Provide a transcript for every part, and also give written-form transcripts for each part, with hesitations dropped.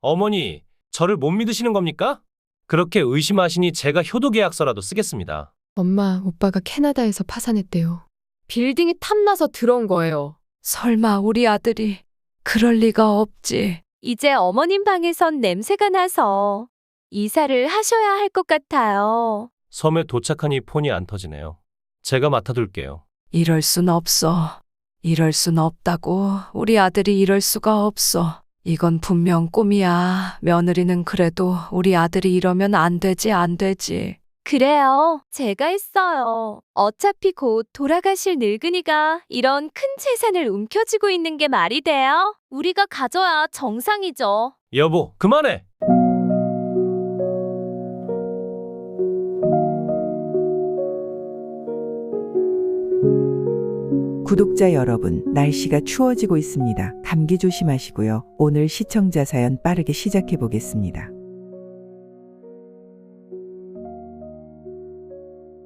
어머니, 저를 못 믿으시는 겁니까? 그렇게 의심하시니 제가 효도계약서라도 쓰겠습니다. 엄마, 오빠가 캐나다에서 파산했대요. 빌딩이 탐나서 들어온 거예요. 설마 우리 아들이 그럴 리가 없지. 이제 어머님 방에선 냄새가 나서 이사를 하셔야 할 것 같아요. 섬에 도착하니 폰이 안 터지네요. 제가 맡아둘게요. 이럴 순 없어. 이럴 순 없다고. 우리 아들이 이럴 수가 없어. 이건 분명 꿈이야. 며느리는 그래도 우리 아들이 이러면 안 되지, 안 되지. 그래요. 제가 했어요. 어차피 곧 돌아가실 늙은이가 이런 큰 재산을 움켜쥐고 있는 게 말이 돼요? 우리가 가져야 정상이죠. 여보, 그만해! 구독자 여러분, 날씨가 추워지고 있습니다. 감기 조심하시고요. 오늘 시청자 사연 빠르게 시작해 보겠습니다.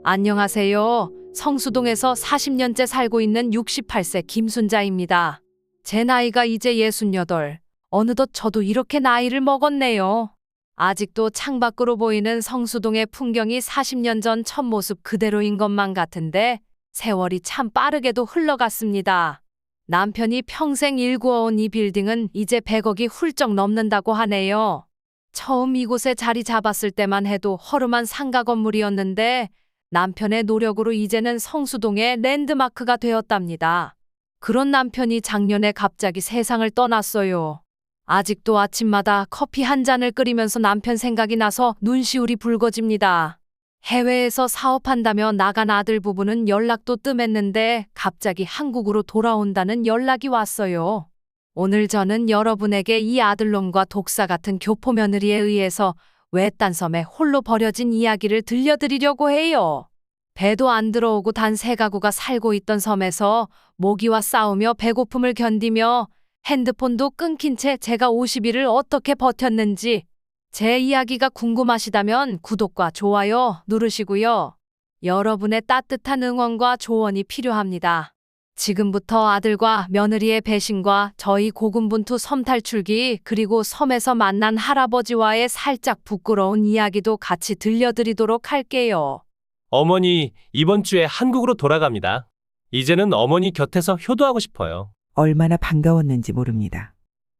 안녕하세요. 성수동에서 40년째 살고 있는 68세 김순자입니다. 제 나이가 이제 68. 어느덧 저도 이렇게 나이를 먹었네요. 아직도 창밖으로 보이는 성수동의 풍경이 40년 전 첫 모습 그대로인 것만 같은데 세월이 참 빠르게도 흘러갔습니다. 남편이 평생 일구어온 이 빌딩은 이제 100억이 훌쩍 넘는다고 하네요. 처음 이곳에 자리 잡았을 때만 해도 허름한 상가 건물이었는데 남편의 노력으로 이제는 성수동의 랜드마크가 되었답니다. 그런 남편이 작년에 갑자기 세상을 떠났어요. 아직도 아침마다 커피 한 잔을 끓이면서 남편 생각이 나서 눈시울이 붉어집니다. 해외에서 사업한다며 나간 아들 부부는 연락도 뜸했는데 갑자기 한국으로 돌아온다는 연락이 왔어요. 오늘 저는 여러분에게 이 아들놈과 독사 같은 교포 며느리에 의해서 외딴 섬에 홀로 버려진 이야기를 들려드리려고 해요. 배도 안 들어오고 단 3가구가 살고 있던 섬에서 모기와 싸우며 배고픔을 견디며 핸드폰도 끊긴 채 제가 50일을 어떻게 버텼는지 제 이야기가 궁금하시다면 구독과 좋아요 누르시고요. 여러분의 따뜻한 응원과 조언이 필요합니다. 지금부터 아들과 며느리의 배신과 저희 고군분투 섬 탈출기 그리고 섬에서 만난 할아버지와의 살짝 부끄러운 이야기도 같이 들려드리도록 할게요. 어머니, 이번 주에 한국으로 돌아갑니다. 이제는 어머니 곁에서 효도하고 싶어요. 얼마나 반가웠는지 모릅니다.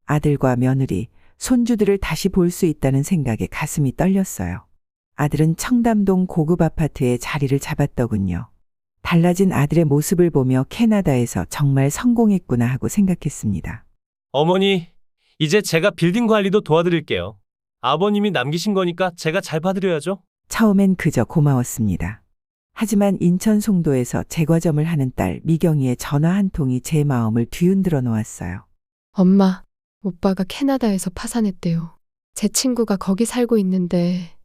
아들과 며느리, 손주들을 다시 볼 수 있다는 생각에 가슴이 떨렸어요. 아들은 청담동 고급 아파트에 자리를 잡았더군요. 달라진 아들의 모습을 보며 캐나다에서 정말 성공했구나 하고 생각했습니다. 어머니, 이제 제가 빌딩 관리도 도와드릴게요. 아버님이 남기신 거니까 제가 잘 봐드려야죠. 처음엔 그저 고마웠습니다. 하지만 인천 송도에서 제과점을 하는 딸 미경이의 전화 한 통이 제 마음을 뒤흔들어 놓았어요. 엄마, 오빠가 캐나다에서 파산했대요. 제 친구가 거기 살고 있는데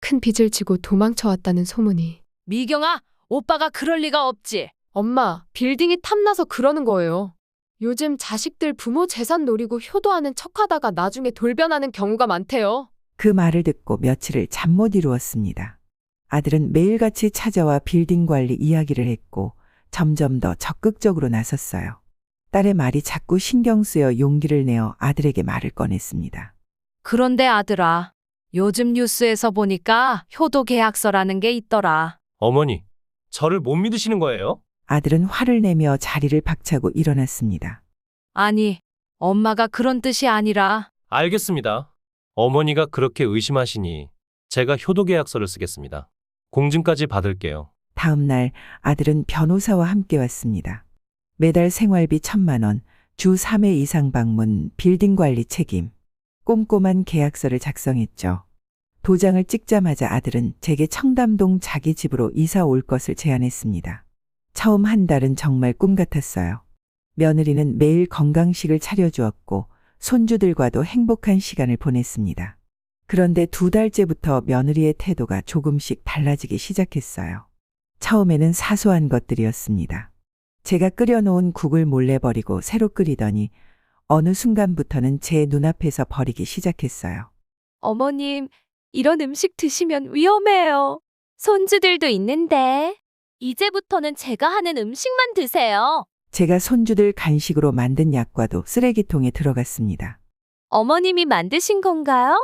큰 빚을 지고 도망쳐 왔다는 소문이. 미경아, 오빠가 그럴 리가 없지. 엄마, 빌딩이 탐나서 그러는 거예요. 요즘 자식들 부모 재산 노리고 효도하는 척하다가 나중에 돌변하는 경우가 많대요. 그 말을 듣고 며칠을 잠 못 이루었습니다. 아들은 매일같이 찾아와 빌딩 관리 이야기를 했고 점점 더 적극적으로 나섰어요. 딸의 말이 자꾸 신경 쓰여 용기를 내어 아들에게 말을 꺼냈습니다. 그런데 아들아, 요즘 뉴스에서 보니까 효도 계약서라는 게 있더라. 어머니, 저를 못 믿으시는 거예요? 아들은 화를 내며 자리를 박차고 일어났습니다. 아니, 엄마가 그런 뜻이 아니라. 알겠습니다. 어머니가 그렇게 의심하시니 제가 효도계약서를 쓰겠습니다. 공증까지 받을게요. 다음 날 아들은 변호사와 함께 왔습니다. 매달 생활비 1,000만 원, 주 3회 이상 방문, 빌딩 관리 책임. 꼼꼼한 계약서를 작성했죠. 도장을 찍자마자 아들은 제게 청담동 자기 집으로 이사 올 것을 제안했습니다. 처음 한 달은 정말 꿈 같았어요. 며느리는 매일 건강식을 차려주었고 손주들과도 행복한 시간을 보냈습니다. 그런데 2달째부터 며느리의 태도가 조금씩 달라지기 시작했어요. 처음에는 사소한 것들이었습니다. 제가 끓여놓은 국을 몰래 버리고 새로 끓이더니 어느 순간부터는 제 눈앞에서 버리기 시작했어요. 어머님, 이런 음식 드시면 위험해요. 손주들도 있는데. 이제부터는 제가 하는 음식만 드세요. 제가 손주들 간식으로 만든 약과도 쓰레기통에 들어갔습니다. 어머님이 만드신 건가요?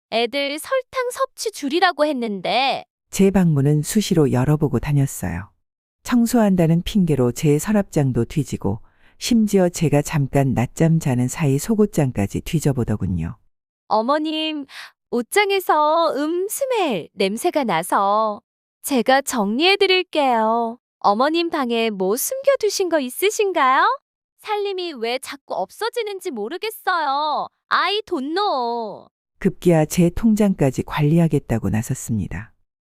애들 설탕 섭취 줄이라고 했는데. 제 방문은 수시로 열어보고 다녔어요. 청소한다는 핑계로 제 서랍장도 뒤지고 심지어 제가 잠깐 낮잠 자는 사이 속옷장까지 뒤져보더군요. 어머님, 옷장에서 스멜 냄새가 나서 제가 정리해 드릴게요. 어머님 방에 뭐 숨겨두신 거 있으신가요? 살림이 왜 자꾸 없어지는지 모르겠어요. 아이 돈노. 급기야 제 통장까지 관리하겠다고 나섰습니다.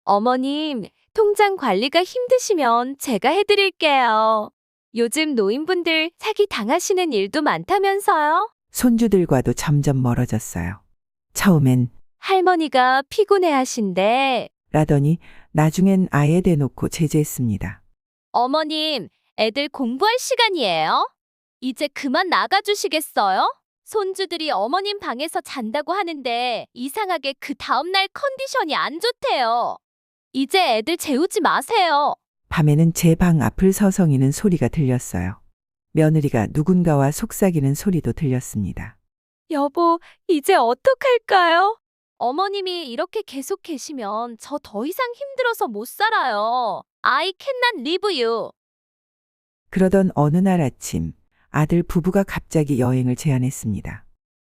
어머님, 통장 관리가 힘드시면 제가 해드릴게요. 요즘 노인분들 사기 당하시는 일도 많다면서요? 손주들과도 점점 멀어졌어요. 처음엔 할머니가 피곤해 하신데. 라더니 나중엔 아예 대놓고 제재했습니다. 어머님, 애들 공부할 시간이에요. 이제 그만 나가주시겠어요? 손주들이 어머님 방에서 잔다고 하는데 이상하게 그 다음날 컨디션이 안 좋대요. 이제 애들 재우지 마세요. 밤에는 제 방 앞을 서성이는 소리가 들렸어요. 며느리가 누군가와 속삭이는 소리도 들렸습니다. 여보, 이제 어떡할까요? 어머님이 이렇게 계속 계시면 저 더 이상 힘들어서 못 살아요. I cannot live you. 그러던 어느 날 아침 아들 부부가 갑자기 여행을 제안했습니다.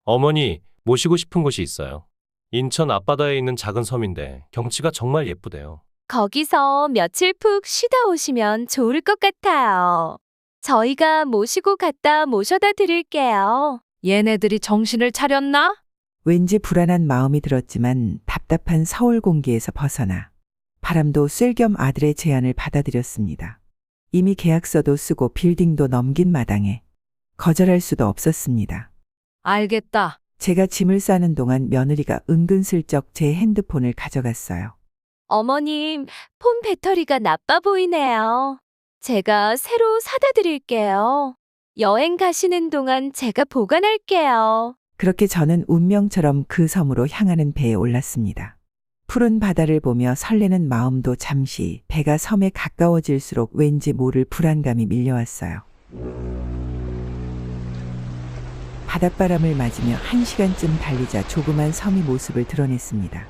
어머니, 모시고 싶은 곳이 있어요. 인천 앞바다에 있는 작은 섬인데 경치가 정말 예쁘대요. 거기서 며칠 푹 쉬다 오시면 좋을 것 같아요. 저희가 모시고 갔다 모셔다 드릴게요. 얘네들이 정신을 차렸나? 왠지 불안한 마음이 들었지만 답답한 서울 공기에서 벗어나 바람도 쐴 겸 아들의 제안을 받아들였습니다. 이미 계약서도 쓰고 빌딩도 넘긴 마당에 거절할 수도 없었습니다. 알겠다. 제가 짐을 싸는 동안 며느리가 은근슬쩍 제 핸드폰을 가져갔어요. 어머님, 폰 배터리가 나빠 보이네요. 제가 새로 사다 드릴게요. 여행 가시는 동안 제가 보관할게요. 그렇게 저는 운명처럼 그 섬으로 향하는 배에 올랐습니다. 푸른 바다를 보며 설레는 마음도 잠시 배가 섬에 가까워질수록 왠지 모를 불안감이 밀려왔어요. 바닷바람을 맞으며 1시간쯤 달리자 조그만 섬이 모습을 드러냈습니다.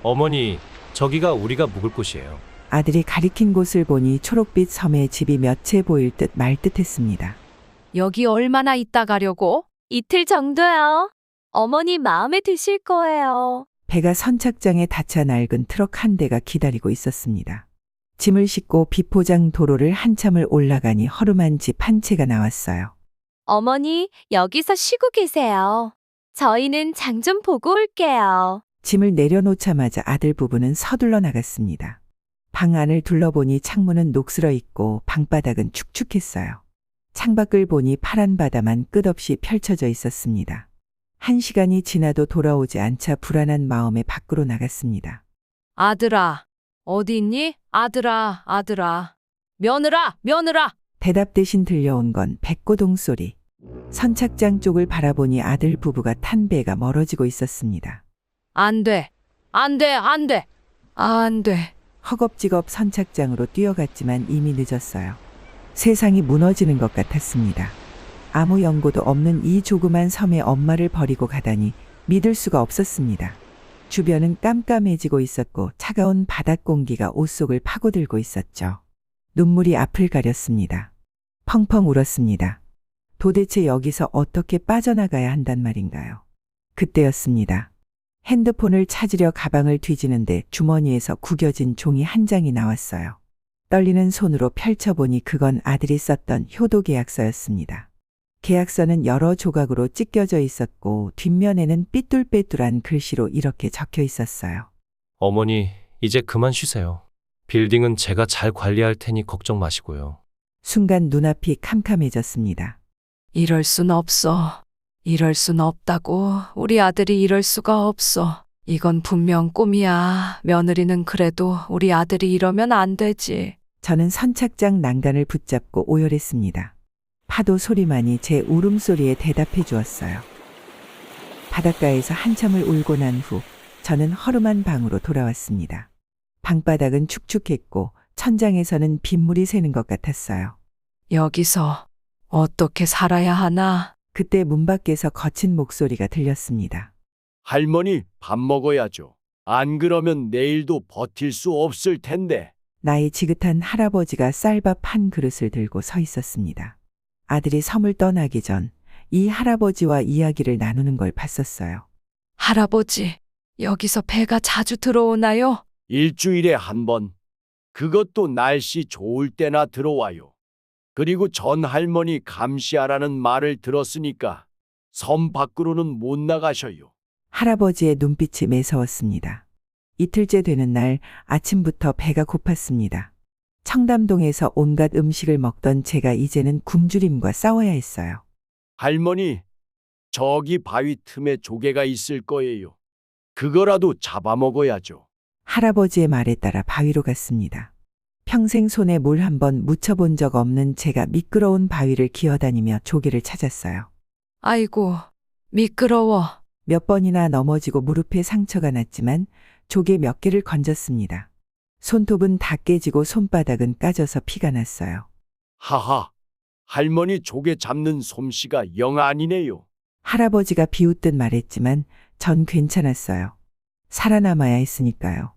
어머니, 저기가 우리가 묵을 곳이에요. 아들이 가리킨 곳을 보니 초록빛 섬에 집이 몇 채 보일 듯 말 듯했습니다. 여기 얼마나 있다 가려고? 이틀 정도요. 어머니 마음에 드실 거예요. 배가 선착장에 닫혀 낡은 트럭 한 대가 기다리고 있었습니다. 짐을 싣고 비포장 도로를 한참을 올라가니 허름한 집 한 채가 나왔어요. 어머니, 여기서 쉬고 계세요. 저희는 장 좀 보고 올게요. 짐을 내려놓자마자 아들 부부는 서둘러 나갔습니다. 방 안을 둘러보니 창문은 녹슬어 있고 방바닥은 축축했어요. 창밖을 보니 파란 바다만 끝없이 펼쳐져 있었습니다. 1시간이 지나도 돌아오지 않자 불안한 마음에 밖으로 나갔습니다. 아들아, 어디 있니? 아들아, 아들아. 며느라, 며느라. 대답 대신 들려온 건 백고동 소리. 선착장 쪽을 바라보니 아들 부부가 탄 배가 멀어지고 있었습니다. 안 돼. 안 돼, 안 돼. 안 돼. 허겁지겁 선착장으로 뛰어갔지만 이미 늦었어요. 세상이 무너지는 것 같았습니다. 아무 연고도 없는 이 조그만 섬에 엄마를 버리고 가다니 믿을 수가 없었습니다. 주변은 깜깜해지고 있었고 차가운 바닷 공기가 옷 속을 파고들고 있었죠. 눈물이 앞을 가렸습니다. 펑펑 울었습니다. 도대체 여기서 어떻게 빠져나가야 한단 말인가요? 그때였습니다. 핸드폰을 찾으려 가방을 뒤지는데 주머니에서 구겨진 종이 한 장이 나왔어요. 떨리는 손으로 펼쳐보니 그건 아들이 썼던 효도 계약서였습니다. 계약서는 여러 조각으로 찢겨져 있었고 뒷면에는 삐뚤빼뚤한 글씨로 이렇게 적혀 있었어요. 어머니, 이제 그만 쉬세요. 빌딩은 제가 잘 관리할 테니 걱정 마시고요. 순간 눈앞이 캄캄해졌습니다. 이럴 순 없어. 이럴 순 없다고. 우리 아들이 이럴 수가 없어. 이건 분명 꿈이야. 며느리는 그래도 우리 아들이 이러면 안 되지. 저는 선착장 난간을 붙잡고 오열했습니다. 파도 소리만이 제 울음소리에 대답해 주었어요. 바닷가에서 한참을 울고 난 후 저는 허름한 방으로 돌아왔습니다. 방바닥은 축축했고 천장에서는 빗물이 새는 것 같았어요. 여기서 어떻게 살아야 하나? 그때 문 밖에서 거친 목소리가 들렸습니다. 할머니, 밥 먹어야죠. 안 그러면 내일도 버틸 수 없을 텐데. 나이 지긋한 할아버지가 쌀밥 한 그릇을 들고 서 있었습니다. 아들이 섬을 떠나기 전 이 할아버지와 이야기를 나누는 걸 봤었어요. 할아버지, 여기서 배가 자주 들어오나요? 일주일에 한 번. 그것도 날씨 좋을 때나 들어와요. 그리고 전 할머니 감시하라는 말을 들었으니까 섬 밖으로는 못 나가셔요. 할아버지의 눈빛이 매서웠습니다. 이틀째 되는 날 아침부터 배가 고팠습니다. 청담동에서 온갖 음식을 먹던 제가 이제는 굶주림과 싸워야 했어요. 할머니, 저기 바위 틈에 조개가 있을 거예요. 그거라도 잡아먹어야죠. 할아버지의 말에 따라 바위로 갔습니다. 평생 손에 물 한 번 묻혀본 적 없는 제가 미끄러운 바위를 기어다니며 조개를 찾았어요. 아이고, 미끄러워. 몇 번이나 넘어지고 무릎에 상처가 났지만 조개 몇 개를 건졌습니다. 손톱은 다 깨지고 손바닥은 까져서 피가 났어요. 하하, 할머니 조개 잡는 솜씨가 영 아니네요. 할아버지가 비웃듯 말했지만 전 괜찮았어요. 살아남아야 했으니까요.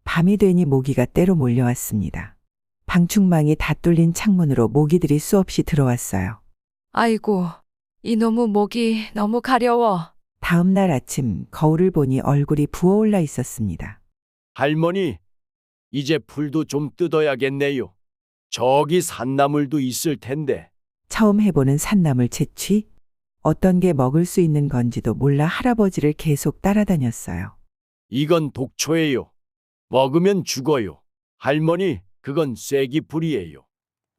밤이 되니 모기가 때로 몰려왔습니다. 방충망이 다 뚫린 창문으로 모기들이 수없이 들어왔어요. 아이고, 이놈의 목이 너무 가려워. 다음 날 아침 거울을 보니 얼굴이 부어올라 있었습니다. 할머니, 이제 풀도 좀 뜯어야겠네요. 저기 산나물도 있을 텐데. 처음 해보는 산나물 채취? 어떤 게 먹을 수 있는 건지도 몰라 할아버지를 계속 따라다녔어요. 이건 독초예요. 먹으면 죽어요. 할머니, 그건 쐐기풀이에요.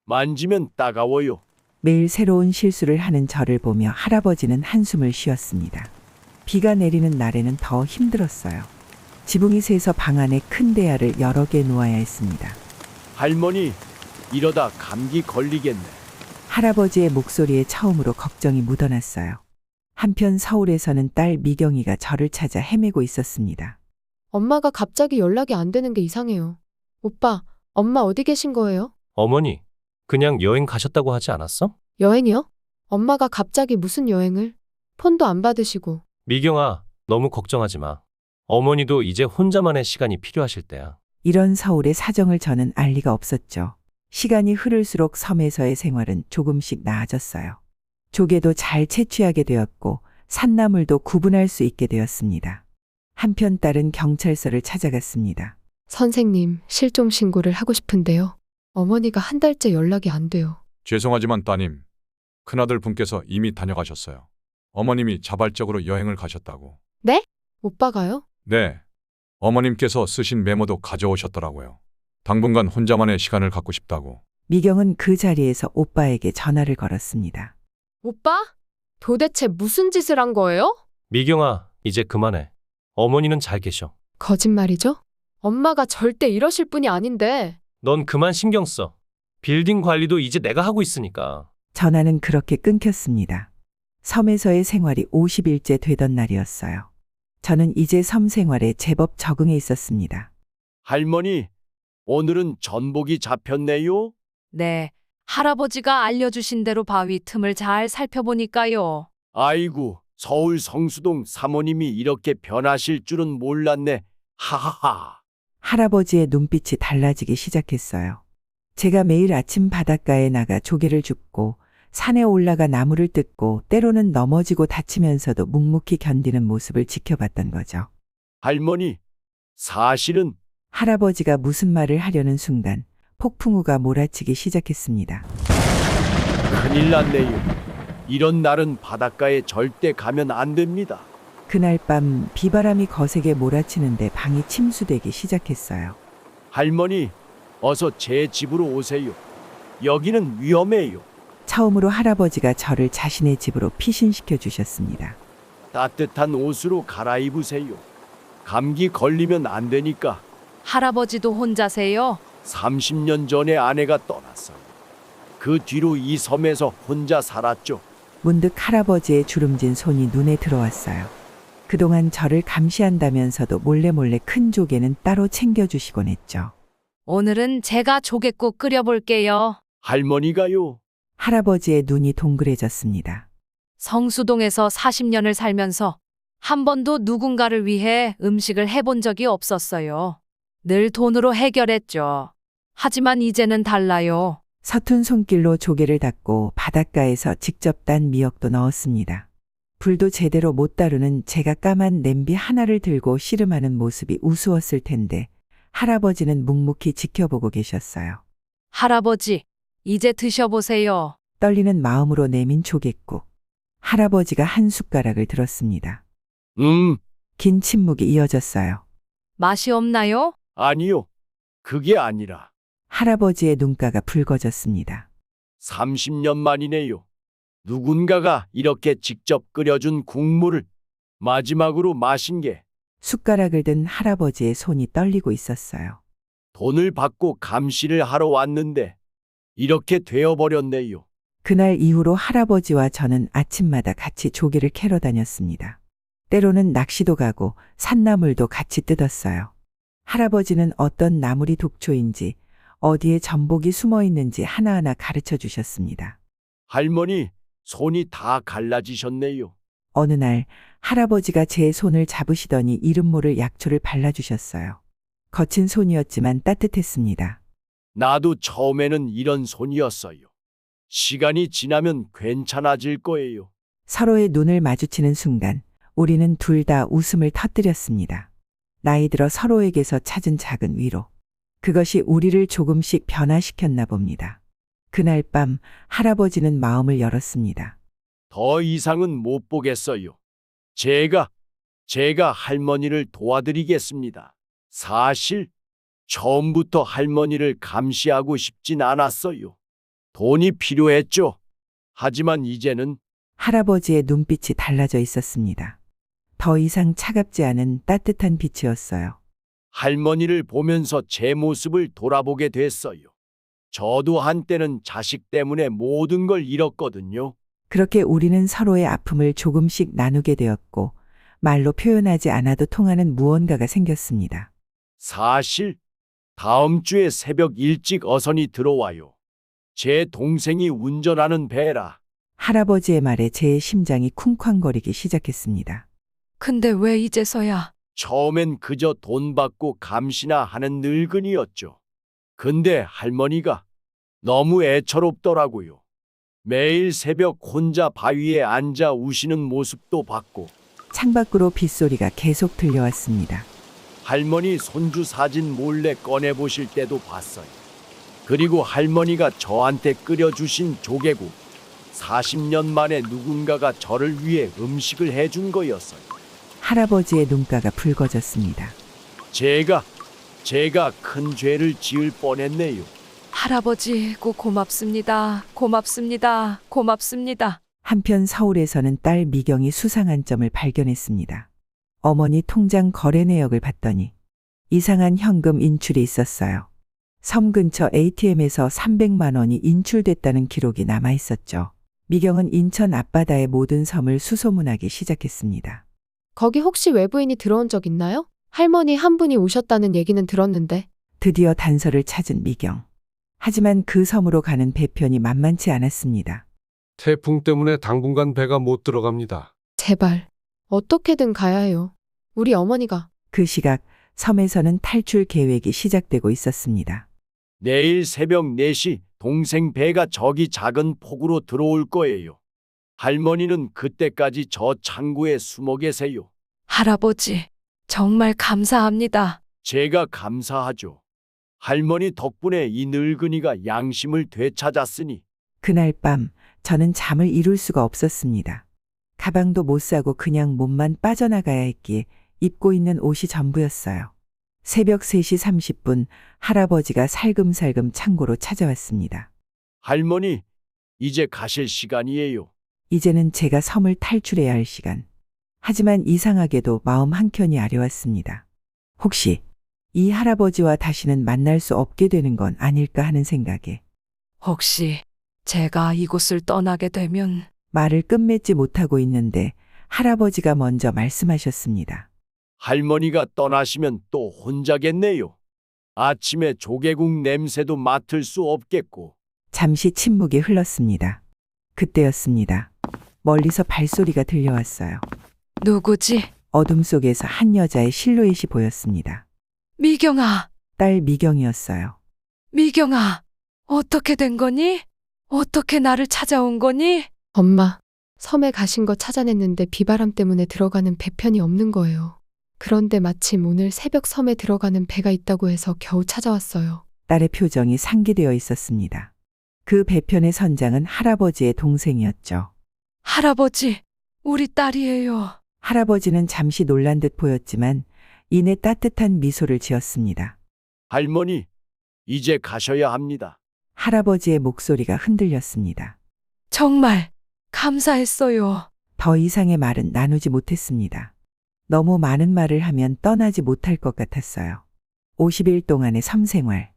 만지면 따가워요. 매일 새로운 실수를 하는 저를 보며 할아버지는 한숨을 쉬었습니다. 비가 내리는 날에는 더 힘들었어요. 지붕이 새서 방 안에 큰 대야를 여러 개 놓아야 했습니다. 할머니, 이러다 감기 걸리겠네. 할아버지의 목소리에 처음으로 걱정이 묻어났어요. 한편 서울에서는 딸 미경이가 저를 찾아 헤매고 있었습니다. 엄마가 갑자기 연락이 안 되는 게 이상해요. 오빠, 엄마 어디 계신 거예요? 어머니, 그냥 여행 가셨다고 하지 않았어? 여행이요? 엄마가 갑자기 무슨 여행을? 폰도 안 받으시고. 미경아, 너무 걱정하지 마. 어머니도 이제 혼자만의 시간이 필요하실 때야. 이런 서울의 사정을 저는 알 리가 없었죠. 시간이 흐를수록 섬에서의 생활은 조금씩 나아졌어요. 조개도 잘 채취하게 되었고 산나물도 구분할 수 있게 되었습니다. 한편 딸은 경찰서를 찾아갔습니다. 선생님, 실종 신고를 하고 싶은데요. 어머니가 한 달째 연락이 안 돼요. 죄송하지만 따님, 큰아들 분께서 이미 다녀가셨어요. 어머님이 자발적으로 여행을 가셨다고. 오빠가요? 네, 어머님께서 쓰신 메모도 가져오셨더라고요. 당분간 혼자만의 시간을 갖고 싶다고. 미경은 그 자리에서 오빠에게 전화를 걸었습니다. 오빠? 도대체 무슨 짓을 한 거예요? 미경아, 이제 그만해. 어머니는 잘 계셔. 거짓말이죠? 엄마가 절대 이러실 분이 아닌데. 넌 그만 신경 써. 빌딩 관리도 이제 내가 하고 있으니까. 전화는 그렇게 끊겼습니다. 섬에서의 생활이 50일째 되던 날이었어요. 저는 이제 섬 생활에 제법 적응해 있었습니다. 할머니, 오늘은 전복이 잡혔네요. 네, 할아버지가 알려주신 대로 바위 틈을 잘 살펴보니까요. 아이고, 서울 성수동 사모님이 이렇게 변하실 줄은 몰랐네. 하하하. 할아버지의 눈빛이 달라지기 시작했어요. 제가 매일 아침 바닷가에 나가 조개를 줍고 산에 올라가 나무를 뜯고 때로는 넘어지고 다치면서도 묵묵히 견디는 모습을 지켜봤던 거죠. 할머니, 사실은 할아버지가 무슨 말을 하려는 순간 폭풍우가 몰아치기 시작했습니다. 큰일 났네요. 이런 날은 바닷가에 절대 가면 안 됩니다. 그날 밤 비바람이 거세게 몰아치는데 방이 침수되기 시작했어요. 할머니, 어서 제 집으로 오세요. 여기는 위험해요. 처음으로 할아버지가 저를 자신의 집으로 피신시켜 주셨습니다. 따뜻한 옷으로 갈아입으세요. 감기 걸리면 안 되니까. 할아버지도 혼자세요? 30년 전에 아내가 떠났어요. 그 뒤로 이 섬에서 혼자 살았죠. 문득 할아버지의 주름진 손이 눈에 들어왔어요. 그동안 저를 감시한다면서도 몰래 큰 조개는 따로 챙겨주시곤 했죠. 오늘은 제가 조개국 끓여볼게요. 할머니가요. 할아버지의 눈이 동그래졌습니다. 성수동에서 40년을 살면서 한 번도 누군가를 위해 음식을 해본 적이 없었어요. 늘 돈으로 해결했죠. 하지만 이제는 달라요. 서툰 손길로 조개를 닦고 바닷가에서 직접 딴 미역도 넣었습니다. 불도 제대로 못 다루는 제가 까만 냄비 하나를 들고 씨름하는 모습이 우스웠을 텐데 할아버지는 묵묵히 지켜보고 계셨어요. 할아버지, 이제 드셔보세요. 떨리는 마음으로 내민 조갯국. 할아버지가 한 숟가락을 들었습니다. 긴 침묵이 이어졌어요. 맛이 없나요? 아니요. 그게 아니라 할아버지의 눈가가 붉어졌습니다. 30년 만이네요. 누군가가 이렇게 직접 끓여준 국물을 마지막으로 마신 게 숟가락을 든 할아버지의 손이 떨리고 있었어요. 돈을 받고 감시를 하러 왔는데 이렇게 되어버렸네요. 그날 이후로 할아버지와 저는 아침마다 같이 조개를 캐러 다녔습니다. 때로는 낚시도 가고 산나물도 같이 뜯었어요. 할아버지는 어떤 나물이 독초인지 어디에 전복이 숨어 있는지 하나하나 가르쳐 주셨습니다. 할머니, 손이 다 갈라지셨네요. 어느 날 할아버지가 제 손을 잡으시더니 이름 모를 약초를 발라주셨어요. 거친 손이었지만 따뜻했습니다. 나도 처음에는 이런 손이었어요. 시간이 지나면 괜찮아질 거예요. 서로의 눈을 마주치는 순간 우리는 둘 다 웃음을 터뜨렸습니다. 나이 들어 서로에게서 찾은 작은 위로. 그것이 우리를 조금씩 변화시켰나 봅니다. 그날 밤 할아버지는 마음을 열었습니다. 더 이상은 못 보겠어요. 제가 할머니를 도와드리겠습니다. 사실 처음부터 할머니를 감시하고 싶진 않았어요. 돈이 필요했죠. 하지만 이제는 할아버지의 눈빛이 달라져 있었습니다. 더 이상 차갑지 않은 따뜻한 빛이었어요. 할머니를 보면서 제 모습을 돌아보게 됐어요. 저도 한때는 자식 때문에 모든 걸 잃었거든요. 그렇게 우리는 서로의 아픔을 조금씩 나누게 되었고 말로 표현하지 않아도 통하는 무언가가 생겼습니다. 사실 다음 주에 새벽 일찍 어선이 들어와요. 제 동생이 운전하는 배라. 할아버지의 말에 제 심장이 쿵쾅거리기 시작했습니다. 근데 왜 이제서야? 처음엔 그저 돈 받고 감시나 하는 늙은이였죠. 근데 할머니가 너무 애처롭더라고요. 매일 새벽 혼자 바위에 앉아 우시는 모습도 봤고 창밖으로 빗소리가 계속 들려왔습니다. 할머니 손주 사진 몰래 꺼내보실 때도 봤어요. 그리고 할머니가 저한테 끓여주신 조개국. 40년 만에 누군가가 저를 위해 음식을 해준 거였어요. 할아버지의 눈가가 붉어졌습니다. 제가 큰 죄를 지을 뻔했네요. 할아버지, 고맙습니다. 고맙습니다. 고맙습니다. 한편 서울에서는 딸 미경이 수상한 점을 발견했습니다. 어머니 통장 거래 내역을 봤더니 이상한 현금 인출이 있었어요. 섬 근처 ATM에서 300만 원이 인출됐다는 기록이 남아 있었죠. 미경은 인천 앞바다의 모든 섬을 수소문하기 시작했습니다. 거기 혹시 외부인이 들어온 적 있나요? 할머니 한 분이 오셨다는 얘기는 들었는데. 드디어 단서를 찾은 미경. 하지만 그 섬으로 가는 배편이 만만치 않았습니다. 태풍 때문에 당분간 배가 못 들어갑니다. 제발. 어떻게든 가야 해요. 우리 어머니가. 그 시각 섬에서는 탈출 계획이 시작되고 있었습니다. 내일 새벽 4시 동생 배가 저기 작은 폭우로 들어올 거예요. 할머니는 그때까지 저 창고에 숨어 계세요. 할아버지, 정말 감사합니다. 제가 감사하죠. 할머니 덕분에 이 늙은이가 양심을 되찾았으니. 그날 밤 저는 잠을 이룰 수가 없었습니다. 가방도 못 사고 그냥 몸만 빠져나가야 했기에 입고 있는 옷이 전부였어요. 새벽 3시 30분 할아버지가 살금살금 창고로 찾아왔습니다. 할머니, 이제 가실 시간이에요. 이제는 제가 섬을 탈출해야 할 시간. 하지만 이상하게도 마음 한켠이 아려왔습니다. 혹시 이 할아버지와 다시는 만날 수 없게 되는 건 아닐까 하는 생각에 혹시 제가 이곳을 떠나게 되면 말을 끝맺지 못하고 있는데 할아버지가 먼저 말씀하셨습니다. 할머니가 떠나시면 또 혼자겠네요. 아침에 조개국 냄새도 맡을 수 없겠고. 잠시 침묵이 흘렀습니다. 그때였습니다. 멀리서 발소리가 들려왔어요. 누구지? 어둠 속에서 한 여자의 실루엣이 보였습니다. 미경아, 딸 미경이었어요. 미경아, 어떻게 된 거니? 어떻게 나를 찾아온 거니? 엄마, 섬에 가신 거 찾아냈는데 비바람 때문에 들어가는 배편이 없는 거예요. 그런데 마침 오늘 새벽 섬에 들어가는 배가 있다고 해서 겨우 찾아왔어요. 딸의 표정이 상기되어 있었습니다. 그 배편의 선장은 할아버지의 동생이었죠. 할아버지, 우리 딸이에요. 할아버지는 잠시 놀란 듯 보였지만 이내 따뜻한 미소를 지었습니다. 할머니, 이제 가셔야 합니다. 할아버지의 목소리가 흔들렸습니다. 정말 감사했어요. 더 이상의 말은 나누지 못했습니다. 너무 많은 말을 하면 떠나지 못할 것 같았어요. 50일 동안의 섬 생활.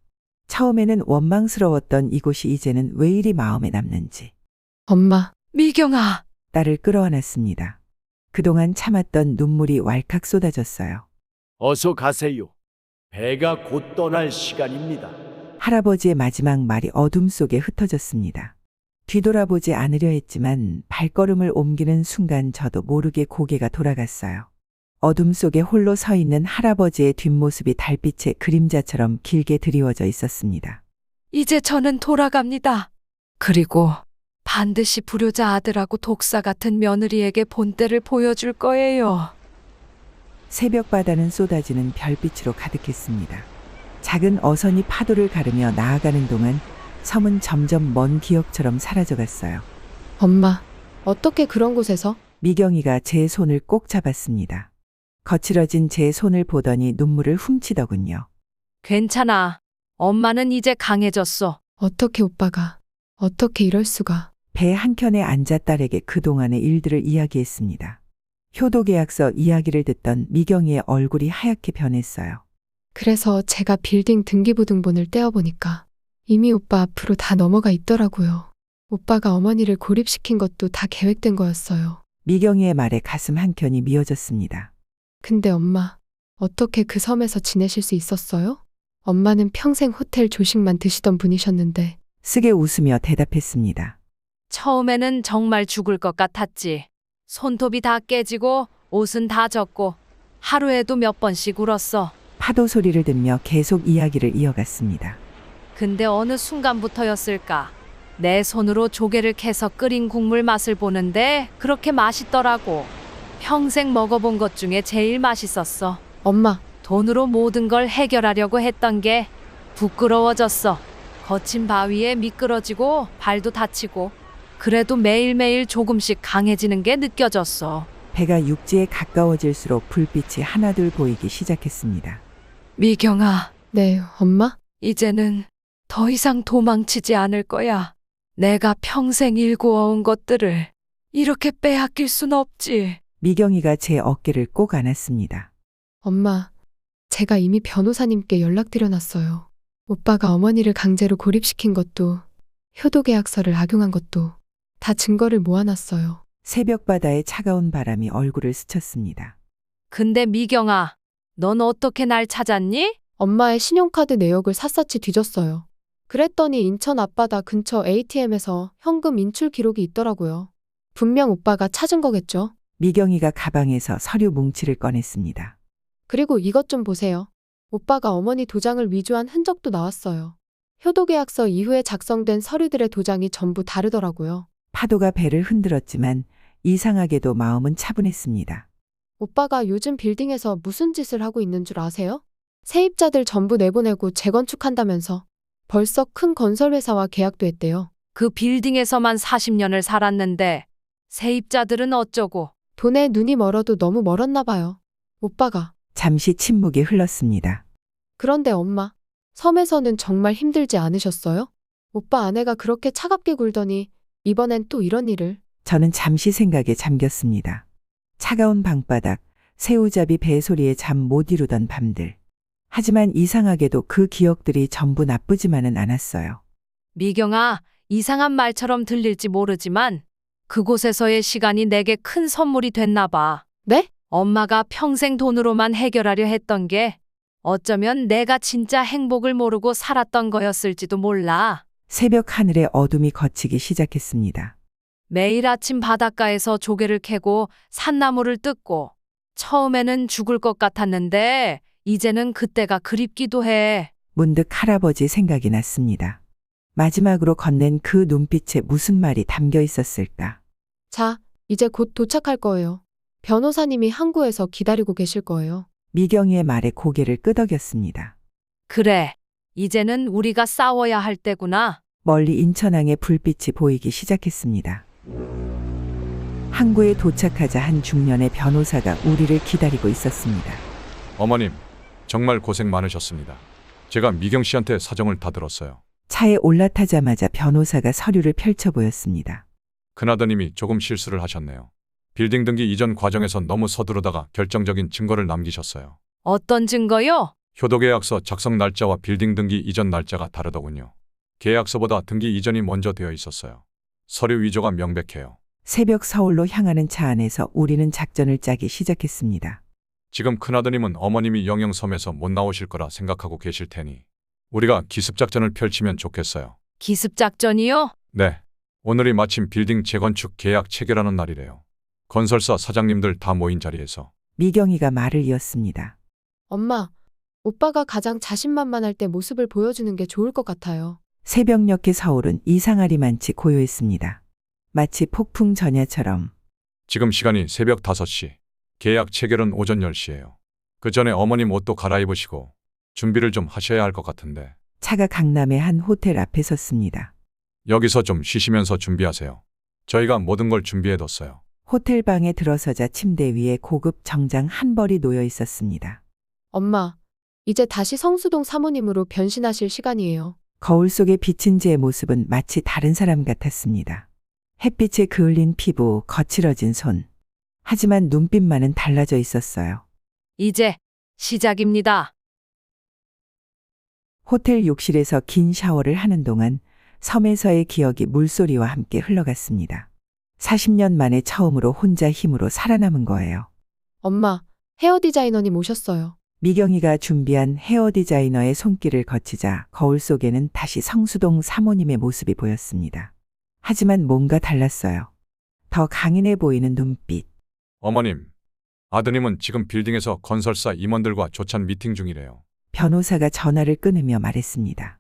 처음에는 원망스러웠던 이곳이 이제는 왜 이리 마음에 남는지. 엄마, 미경아, 딸을 끌어안았습니다. 그동안 참았던 눈물이 왈칵 쏟아졌어요. 어서 가세요. 배가 곧 떠날 시간입니다. 할아버지의 마지막 말이 어둠 속에 흩어졌습니다. 뒤돌아보지 않으려 했지만 발걸음을 옮기는 순간 저도 모르게 고개가 돌아갔어요. 어둠 속에 홀로 서 있는 할아버지의 뒷모습이 달빛의 그림자처럼 길게 드리워져 있었습니다. 이제 저는 돌아갑니다. 그리고 반드시 불효자 아들하고 독사 같은 며느리에게 본때를 보여줄 거예요. 새벽 바다는 쏟아지는 별빛으로 가득했습니다. 작은 어선이 파도를 가르며 나아가는 동안 섬은 점점 먼 기억처럼 사라져갔어요. 엄마, 어떻게 그런 곳에서? 미경이가 제 손을 꼭 잡았습니다. 거칠어진 제 손을 보더니 눈물을 훔치더군요. 괜찮아. 엄마는 이제 강해졌어. 어떻게 오빠가, 어떻게 이럴 수가. 배 한켠에 앉아 딸에게 그동안의 일들을 이야기했습니다. 효도계약서 이야기를 듣던 미경이의 얼굴이 하얗게 변했어요. 그래서 제가 빌딩 등기부등본을 떼어보니까 이미 오빠 앞으로 다 넘어가 있더라고요. 오빠가 어머니를 고립시킨 것도 다 계획된 거였어요. 미경이의 말에 가슴 한켠이 미어졌습니다. 근데 엄마, 어떻게 그 섬에서 지내실 수 있었어요? 엄마는 평생 호텔 조식만 드시던 분이셨는데. 쓰게 웃으며 대답했습니다. 처음에는 정말 죽을 것 같았지. 손톱이 다 깨지고 옷은 다 젖고 하루에도 몇 번씩 울었어. 파도 소리를 듣며 계속 이야기를 이어갔습니다. 근데 어느 순간부터였을까? 내 손으로 조개를 캐서 끓인 국물 맛을 보는데 그렇게 맛있더라고. 평생 먹어본 것 중에 제일 맛있었어. 엄마, 돈으로 모든 걸 해결하려고 했던 게 부끄러워졌어. 거친 바위에 미끄러지고 발도 다치고 그래도 매일매일 조금씩 강해지는 게 느껴졌어. 배가 육지에 가까워질수록 불빛이 하나둘 보이기 시작했습니다. 미경아, 네, 엄마? 이제는 더 이상 도망치지 않을 거야. 내가 평생 일구어온 것들을 이렇게 빼앗길 순 없지. 미경이가 제 어깨를 꼭 안았습니다. 엄마, 제가 이미 변호사님께 연락드려놨어요. 오빠가 어머니를 강제로 고립시킨 것도, 효도계약서를 악용한 것도 다 증거를 모아놨어요. 새벽 바다의 차가운 바람이 얼굴을 스쳤습니다. 근데 미경아, 넌 어떻게 날 찾았니? 엄마의 신용카드 내역을 샅샅이 뒤졌어요. 그랬더니 인천 앞바다 근처 ATM에서 현금 인출 기록이 있더라고요. 분명 오빠가 찾은 거겠죠? 미경이가 가방에서 서류 뭉치를 꺼냈습니다. 그리고 이것 좀 보세요. 오빠가 어머니 도장을 위조한 흔적도 나왔어요. 효도계약서 이후에 작성된 서류들의 도장이 전부 다르더라고요. 파도가 배를 흔들었지만 이상하게도 마음은 차분했습니다. 오빠가 요즘 빌딩에서 무슨 짓을 하고 있는 줄 아세요? 세입자들 전부 내보내고 재건축한다면서 벌써 큰 건설회사와 계약도 했대요. 그 빌딩에서만 40년을 살았는데 세입자들은 어쩌고. 돈에 눈이 멀어도 너무 멀었나 봐요. 오빠가. 잠시 침묵이 흘렀습니다. 그런데 엄마, 섬에서는 정말 힘들지 않으셨어요? 오빠 아내가 그렇게 차갑게 굴더니 이번엔 또 이런 일을. 저는 잠시 생각에 잠겼습니다. 차가운 방바닥, 새우잡이 배소리에 잠 못 이루던 밤들. 하지만 이상하게도 그 기억들이 전부 나쁘지만은 않았어요. 미경아, 이상한 말처럼 들릴지 모르지만 그곳에서의 시간이 내게 큰 선물이 됐나 봐. 네? 엄마가 평생 돈으로만 해결하려 했던 게 어쩌면 내가 진짜 행복을 모르고 살았던 거였을지도 몰라. 새벽 하늘에 어둠이 걷히기 시작했습니다. 매일 아침 바닷가에서 조개를 캐고 산나물을 뜯고 처음에는 죽을 것 같았는데 이제는 그때가 그립기도 해. 문득 할아버지 생각이 났습니다. 마지막으로 건넨 그 눈빛에 무슨 말이 담겨 있었을까? 자, 이제 곧 도착할 거예요. 변호사님이 항구에서 기다리고 계실 거예요. 미경이의 말에 고개를 끄덕였습니다. 그래, 이제는 우리가 싸워야 할 때구나. 멀리 인천항의 불빛이 보이기 시작했습니다. 항구에 도착하자 한 중년의 변호사가 우리를 기다리고 있었습니다. 어머님, 정말 고생 많으셨습니다. 제가 미경 씨한테 사정을 다 들었어요. 차에 올라타자마자 변호사가 서류를 펼쳐 보였습니다. 큰아드님이 조금 실수를 하셨네요. 빌딩 등기 이전 과정에서 너무 서두르다가 결정적인 증거를 남기셨어요. 어떤 증거요? 효도계약서 작성 날짜와 빌딩 등기 이전 날짜가 다르더군요. 계약서보다 등기 이전이 먼저 되어 있었어요. 서류 위조가 명백해요. 새벽 서울로 향하는 차 안에서 우리는 작전을 짜기 시작했습니다. 지금 큰아드님은 어머님이 영영섬에서 못 나오실 거라 생각하고 계실 테니 우리가 기습작전을 펼치면 좋겠어요. 기습작전이요? 네. 오늘이 마침 빌딩 재건축 계약 체결하는 날이래요. 건설사 사장님들 다 모인 자리에서. 미경이가 말을 이었습니다. 엄마, 오빠가 가장 자신만만할 때 모습을 보여주는 게 좋을 것 같아요. 새벽녘의 서울은 이상하리만치 고요했습니다. 마치 폭풍 전야처럼. 지금 시간이 새벽 5시. 계약 체결은 오전 10시예요. 그 전에 어머님 옷도 갈아입으시고 준비를 좀 하셔야 할 것 같은데. 차가 강남의 한 호텔 앞에 섰습니다. 여기서 좀 쉬시면서 준비하세요. 저희가 모든 걸 준비해뒀어요. 호텔 방에 들어서자 침대 위에 고급 정장 한 벌이 놓여 있었습니다. 엄마, 이제 다시 성수동 사모님으로 변신하실 시간이에요. 거울 속에 비친 제 모습은 마치 다른 사람 같았습니다. 햇빛에 그을린 피부, 거칠어진 손. 하지만 눈빛만은 달라져 있었어요. 이제 시작입니다. 호텔 욕실에서 긴 샤워를 하는 동안 섬에서의 기억이 물소리와 함께 흘러갔습니다. 40년 만에 처음으로 혼자 힘으로 살아남은 거예요. 엄마, 헤어 디자이너님 오셨어요. 미경이가 준비한 헤어 디자이너의 손길을 거치자 거울 속에는 다시 성수동 사모님의 모습이 보였습니다. 하지만 뭔가 달랐어요. 더 강인해 보이는 눈빛. 어머님, 아드님은 지금 빌딩에서 건설사 임원들과 조찬 미팅 중이래요. 변호사가 전화를 끊으며 말했습니다.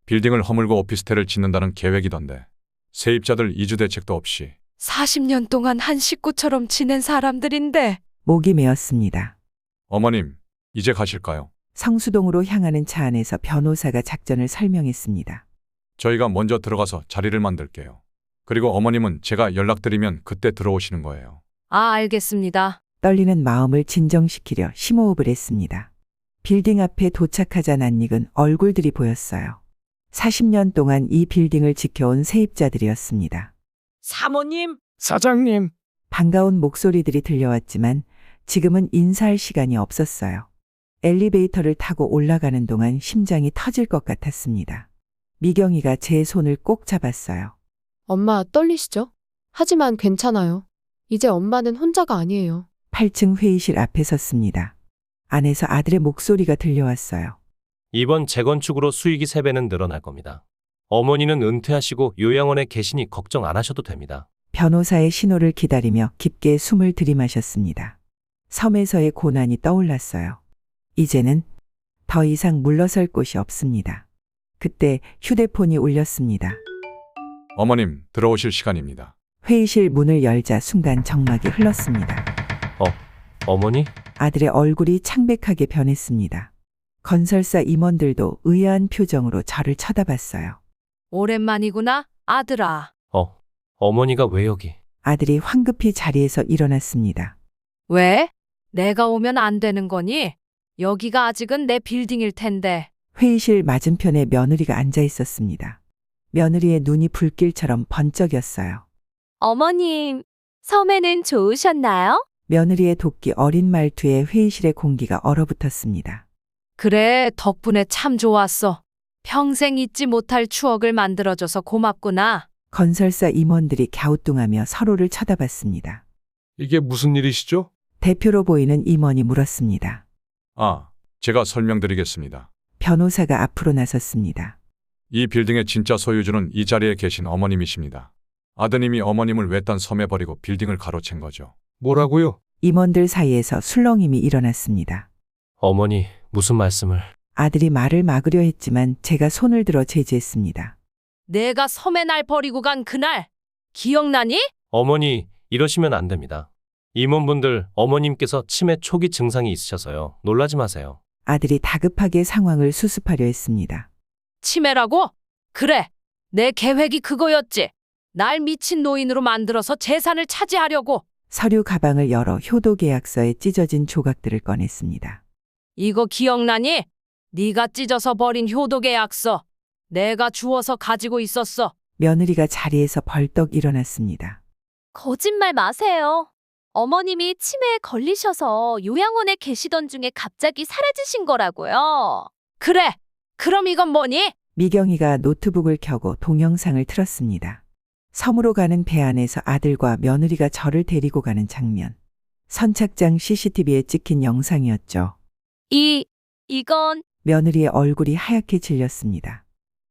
빌딩을 허물고 오피스텔을 짓는다는 계획이던데. 세입자들 이주 대책도 없이. 40년 동안 한 식구처럼 지낸 사람들인데. 목이 메었습니다. 어머님, 이제 가실까요? 성수동으로 향하는 차 안에서 변호사가 작전을 설명했습니다. 저희가 먼저 들어가서 자리를 만들게요. 그리고 어머님은 제가 연락드리면 그때 들어오시는 거예요. 아, 알겠습니다. 떨리는 마음을 진정시키려 심호흡을 했습니다. 빌딩 앞에 도착하자 낯익은 얼굴들이 보였어요. 40년 동안 이 빌딩을 지켜온 세입자들이었습니다. 사모님, 사장님. 반가운 목소리들이 들려왔지만 지금은 인사할 시간이 없었어요. 엘리베이터를 타고 올라가는 동안 심장이 터질 것 같았습니다. 미경이가 제 손을 꼭 잡았어요. 엄마, 떨리시죠? 하지만 괜찮아요. 이제 엄마는 혼자가 아니에요. 8층 회의실 앞에 섰습니다. 안에서 아들의 목소리가 들려왔어요. 이번 재건축으로 수익이 3배는 늘어날 겁니다. 어머니는 은퇴하시고 요양원에 계시니 걱정 안 하셔도 됩니다. 변호사의 신호를 기다리며 깊게 숨을 들이마셨습니다. 섬에서의 고난이 떠올랐어요. 이제는 더 이상 물러설 곳이 없습니다. 그때 휴대폰이 울렸습니다. 어머님, 들어오실 시간입니다. 회의실 문을 열자 순간 정막이 흘렀습니다. 어머니? 아들의 얼굴이 창백하게 변했습니다. 건설사 임원들도 의아한 표정으로 저를 쳐다봤어요. 오랜만이구나, 아들아. 어머니가 왜 여기? 아들이 황급히 자리에서 일어났습니다. 왜? 내가 오면 안 되는 거니? 여기가 아직은 내 빌딩일 텐데. 회의실 맞은편에 며느리가 앉아 있었습니다. 며느리의 눈이 불길처럼 번쩍였어요. 어머님, 섬에는 좋으셨나요? 며느리의 도끼 어린 말투에 회의실의 공기가 얼어붙었습니다. 그래, 덕분에 참 좋았어. 평생 잊지 못할 추억을 만들어줘서 고맙구나. 건설사 임원들이 갸우뚱하며 서로를 쳐다봤습니다. 이게 무슨 일이시죠? 대표로 보이는 임원이 물었습니다. 아, 제가 설명드리겠습니다. 변호사가 앞으로 나섰습니다. 이 빌딩의 진짜 소유주는 이 자리에 계신 어머님이십니다. 아드님이 어머님을 외딴 섬에 버리고 빌딩을 가로챈 거죠. 뭐라고요? 임원들 사이에서 술렁임이 일어났습니다. 어머니, 무슨 말씀을? 아들이 말을 막으려 했지만 제가 손을 들어 제지했습니다. 내가 섬에 날 버리고 간 그날 기억나니? 어머니, 이러시면 안 됩니다. 임원분들, 어머님께서 치매 초기 증상이 있으셔서요. 놀라지 마세요. 아들이 다급하게 상황을 수습하려 했습니다. 치매라고? 그래. 내 계획이 그거였지. 날 미친 노인으로 만들어서 재산을 차지하려고. 서류 가방을 열어 효도 계약서에 찢어진 조각들을 꺼냈습니다. 이거 기억나니? 네가 찢어서 버린 효도 계약서. 내가 주워서 가지고 있었어. 며느리가 자리에서 벌떡 일어났습니다. 거짓말 마세요. 어머님이 치매에 걸리셔서 요양원에 계시던 중에 갑자기 사라지신 거라고요. 그래. 그럼 이건 뭐니? 미경이가 노트북을 켜고 동영상을 틀었습니다. 섬으로 가는 배 안에서 아들과 며느리가 저를 데리고 가는 장면. 선착장 CCTV에 찍힌 영상이었죠. 이건 며느리의 얼굴이 하얗게 질렸습니다.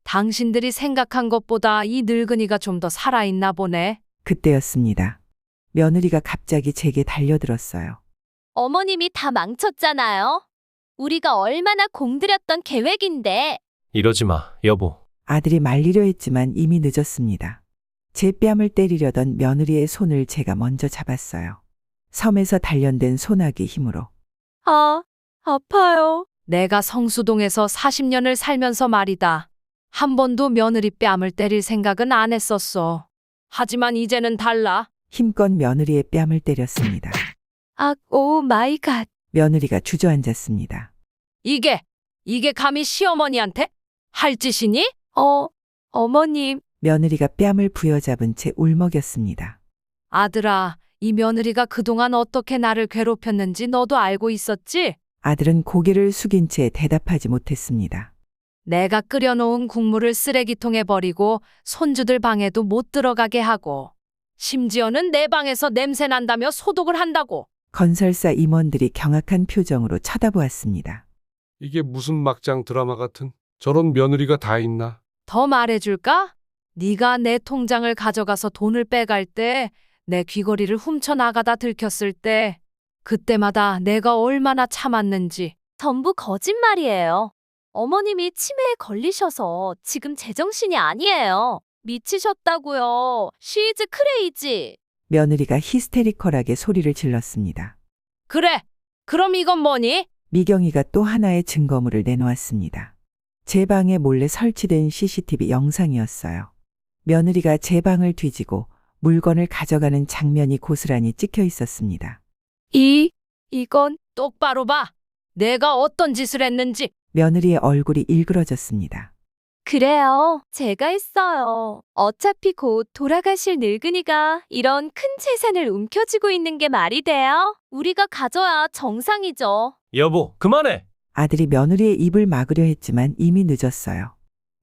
당신들이 생각한 것보다 이 늙은이가 좀 더 살아있나 보네. 그때였습니다. 며느리가 갑자기 제게 달려들었어요. 어머님이 다 망쳤잖아요. 우리가 얼마나 공들였던 계획인데. 이러지 마, 여보. 아들이 말리려 했지만 이미 늦었습니다. 제 뺨을 때리려던 며느리의 손을 제가 먼저 잡았어요. 섬에서 단련된 소나기 힘으로. 아파요. 내가 성수동에서 40년을 살면서 말이다. 한 번도 며느리 뺨을 때릴 생각은 안 했었어. 하지만 이제는 달라. 힘껏 며느리의 뺨을 때렸습니다. 오 마이 갓. 며느리가 주저앉았습니다. 이게 감히 시어머니한테 할 짓이니? 어머님. 며느리가 뺨을 부여잡은 채 울먹였습니다. 아들아, 이 며느리가 그동안 어떻게 나를 괴롭혔는지 너도 알고 있었지? 아들은 고개를 숙인 채 대답하지 못했습니다. 내가 끓여놓은 국물을 쓰레기통에 버리고 손주들 방에도 못 들어가게 하고 심지어는 내 방에서 냄새 난다며 소독을 한다고. 건설사 임원들이 경악한 표정으로 쳐다보았습니다. 이게 무슨 막장 드라마 같은 저런 며느리가 다 있나? 더 말해줄까? 네가 내 통장을 가져가서 돈을 빼갈 때, 내 귀걸이를 훔쳐나가다 들켰을 때, 그때마다 내가 얼마나 참았는지. 전부 거짓말이에요. 어머님이 치매에 걸리셔서 지금 제정신이 아니에요. 미치셨다고요. She's crazy. 며느리가 히스테리컬하게 소리를 질렀습니다. 그래, 그럼 이건 뭐니? 미경이가 또 하나의 증거물을 내놓았습니다. 제 방에 몰래 설치된 CCTV 영상이었어요. 며느리가 제 방을 뒤지고 물건을 가져가는 장면이 고스란히 찍혀 있었습니다. 이건 똑바로 봐. 내가 어떤 짓을 했는지. 며느리의 얼굴이 일그러졌습니다. 그래요. 제가 했어요. 어차피 곧 돌아가실 늙은이가 이런 큰 재산을 움켜쥐고 있는 게 말이 돼요? 우리가 가져야 정상이죠. 여보, 그만해! 아들이 며느리의 입을 막으려 했지만 이미 늦었어요.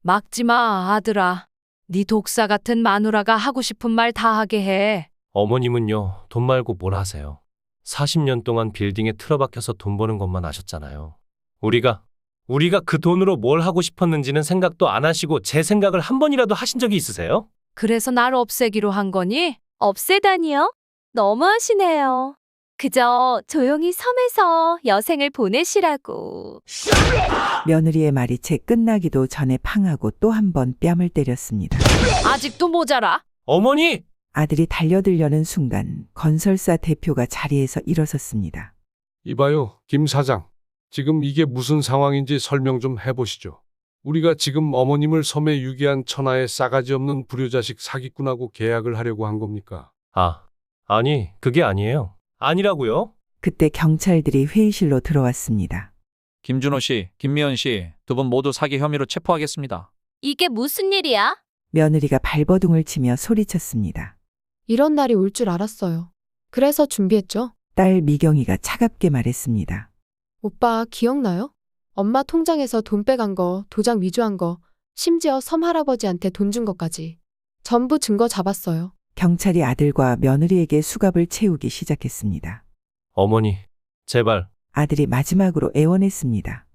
막지 마, 아들아. 네 독사 같은 마누라가 하고 싶은 말 다 하게 해. 어머님은요, 돈 말고 뭘 하세요? 40년 동안 빌딩에 틀어박혀서 돈 버는 것만 아셨잖아요. 우리가 그 돈으로 뭘 하고 싶었는지는 생각도 안 하시고 제 생각을 한 번이라도 하신 적이 있으세요? 그래서 날 없애기로 한 거니? 없애다니요? 너무하시네요. 그저 조용히 섬에서 여생을 보내시라고. 며느리의 말이 채 끝나기도 전에 팡하고 또 한 번 뺨을 때렸습니다. 아직도 모자라? 어머니! 아들이 달려들려는 순간 건설사 대표가 자리에서 일어섰습니다. 이봐요, 김 사장. 지금 이게 무슨 상황인지 설명 좀 해보시죠. 우리가 지금 어머님을 섬에 유기한 천하의 싸가지 없는 불효자식 사기꾼하고 계약을 하려고 한 겁니까? 아니, 그게 아니에요. 아니라고요? 그때 경찰들이 회의실로 들어왔습니다. 김준호 씨, 김미연 씨, 두 분 모두 사기 혐의로 체포하겠습니다. 이게 무슨 일이야? 며느리가 발버둥을 치며 소리쳤습니다. 이런 날이 올 줄 알았어요. 그래서 준비했죠. 딸 미경이가 차갑게 말했습니다. 오빠 기억나요? 엄마 통장에서 돈 빼간 거, 도장 위조한 거, 심지어 섬 할아버지한테 돈 준 것까지. 전부 증거 잡았어요. 경찰이 아들과 며느리에게 수갑을 채우기 시작했습니다. 어머니, 제발. 아들이 마지막으로 애원했습니다.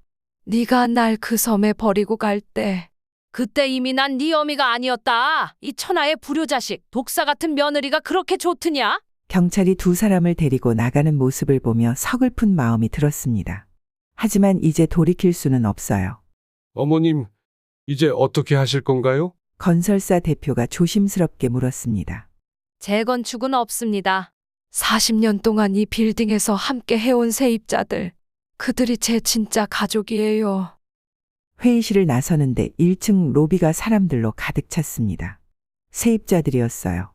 네가 날 그 섬에 버리고 갈 때 그때 이미 난 네 어미가 아니었다. 이 천하의 불효자식, 독사 같은 며느리가 그렇게 좋으냐? 경찰이 두 사람을 데리고 나가는 모습을 보며 서글픈 마음이 들었습니다. 하지만 이제 돌이킬 수는 없어요. 어머님, 이제 어떻게 하실 건가요? 건설사 대표가 조심스럽게 물었습니다. 재건축은 없습니다. 40년 동안 이 빌딩에서 함께 해온 세입자들. 그들이 제 진짜 가족이에요. 회의실을 나서는데 1층 로비가 사람들로 가득 찼습니다. 세입자들이었어요.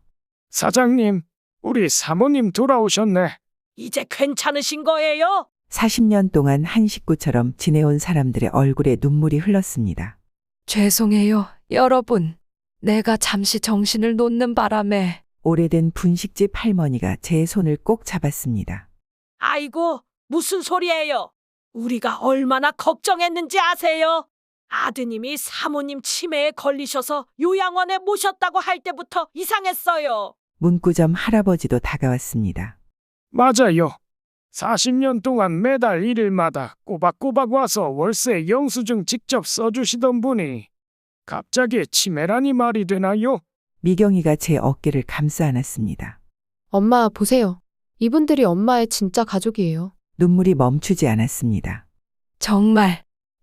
사장님, 우리 사모님 돌아오셨네. 이제 괜찮으신 거예요? 40년 동안 한 식구처럼 지내온 사람들의 얼굴에 눈물이 흘렀습니다. 죄송해요, 여러분. 내가 잠시 정신을 놓는 바람에. 오래된 분식집 할머니가 제 손을 꼭 잡았습니다. 아이고, 무슨 소리예요? 우리가 얼마나 걱정했는지 아세요? 아드님이 사모님 치매에 걸리셔서 요양원에 모셨다고 할 때부터 이상했어요. 문구점 할아버지도 다가왔습니다. 맞아요. 40년 동안 매달 일요일마다 꼬박꼬박 와서 월세 영수증 직접 써주시던 분이 갑자기 치매라니 말이 되나요? 미경이가 제 어깨를 감싸 안았습니다. 엄마, 보세요. 이분들이 엄마의 진짜 가족이에요. 눈물이 멈추지 않았습니다.